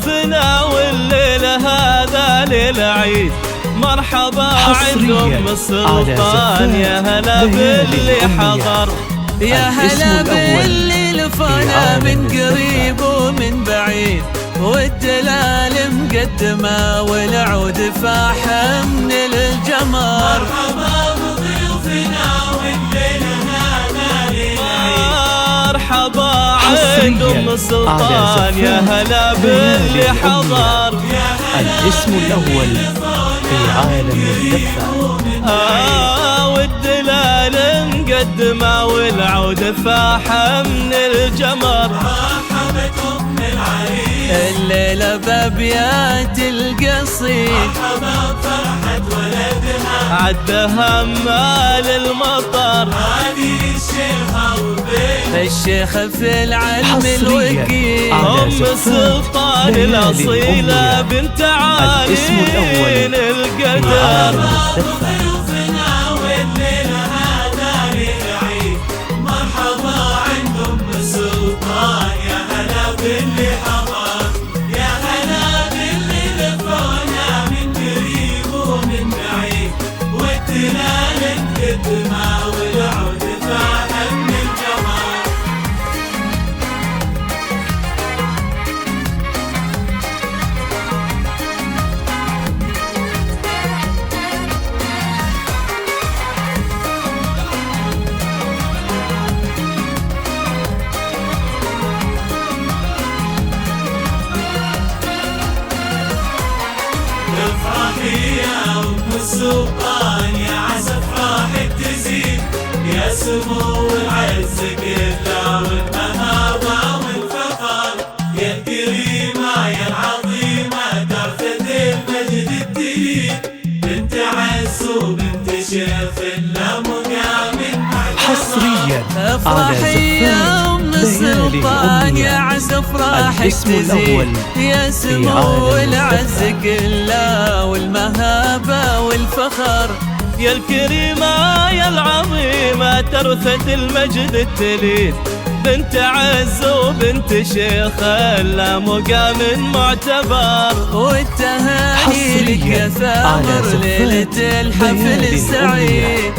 ضيوفنا والليلة هذا ليلة عيد. مرحبا عند أم السلطان، يا هلا باللي حضر. يا هلا باللي لفانا من قريب ومن بعيد، والدلال مقدمة والعود فاح من الجمر. مرحبا بضيوفنا والليلة هذا ليلة. مرحبا عند أم السلطان، يا هلا باللي حضر. الاسم الأول في عالم الدفة. والدلال مقدمة والعود فاح من الجمر. مرحبا أم العريس الليلة بأبيات القصيد، مرحبا بفرحة ولدها عدها مال المطر. هذه الشيخة وبيت الشيخ في العلم الوكيل. أم السلطان الأصيلة بنت عالين القدر. ضيوفنا والليلة هذا ليلة عيد. مرحبا عند أم السلطان، يا هلا باللي حضر. يا هلا باللي لفونا من قريب ومن بعيد، والدلال مقدمة والعود فاح من الجمال. افرحي يا أم السلطان، يا عسى افراحك تزيد. يا سمو العز كله والمهابة والفخر، يا الكريمة يا العظيمة درجة المجد الدليل. بنت عز وبنت شيخ لا مقام حصريا افرحي يا أم السلطان، يا عسى افراحك تزيد. يا سمو العز كله والمهابة والفخر، يا الكريمة يا العظيمة ترثة المجد التليد. بنت عز وبنت شيخ لا مقام معتبر. والتهاني لك يا ثامر ليلة الحفل السعيد.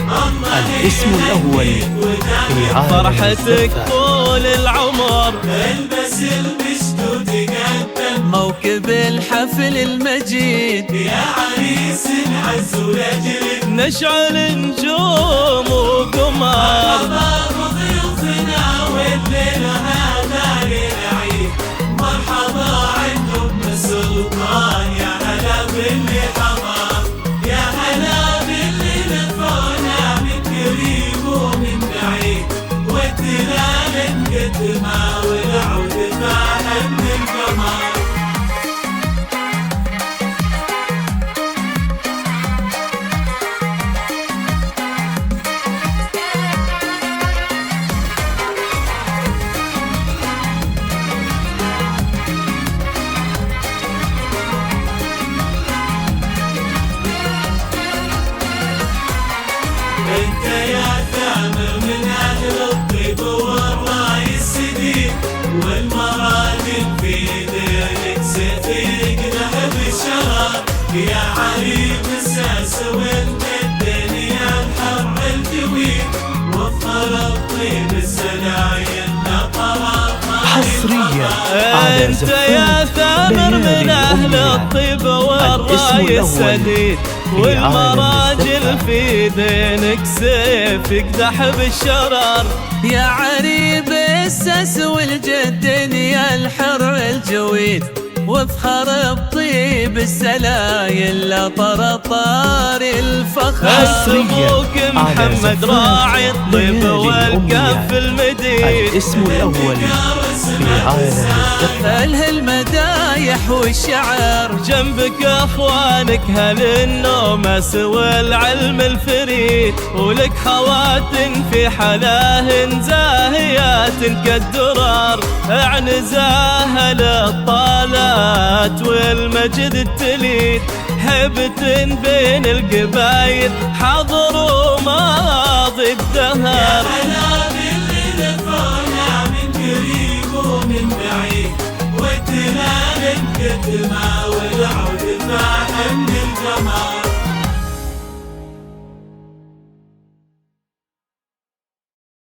الاسم الأول في عالم فرحتك الدفة. طول العمر، البس المشت وتقدم موكب الحفل المجيد. يا عريس العز ولأجلك نشعل نجوم وقمر. مرحبا بضيوفنا والليلة هذا ليلة عيد. مرحبا عند أم السلطان، يا هلا باللي حضر. يا هلا باللي لفونا من قريب ومن بعيد، والدلال مقدمة والعود فاح من القمر. انت يا ثامر من اهل الطيب والراي السديد، والمراجل في يديك سيفك ذهب الشرار. يا عليم الساس وانت الدنيا الحر الجويد، وفر الطيب السلايل نطرات. حصريا على انت زفاف يا ثامر من اهل الطيب والراي السديد، والمراجل في دينك سيف يقدح بالشرر. يا عريب السس والجد يا الحر الجويد، وافخر بطيب السلايل طرطار الفخر. اسمك محمد راعي الطيب والكف المديد. الاسم الأول في عالم الدفة. اله المدايح والشعر، جنبك اخوانك هل النومس والعلم الفريد، ولك خواتن في حلاهن زاهيات كالدرار. اعنزاها للطالات والمجد التليد، هبة بين القبايل حضر وماضي الدهر. يا هلا باللي لفونا من قريب ومن بعيد، والدلال الدماء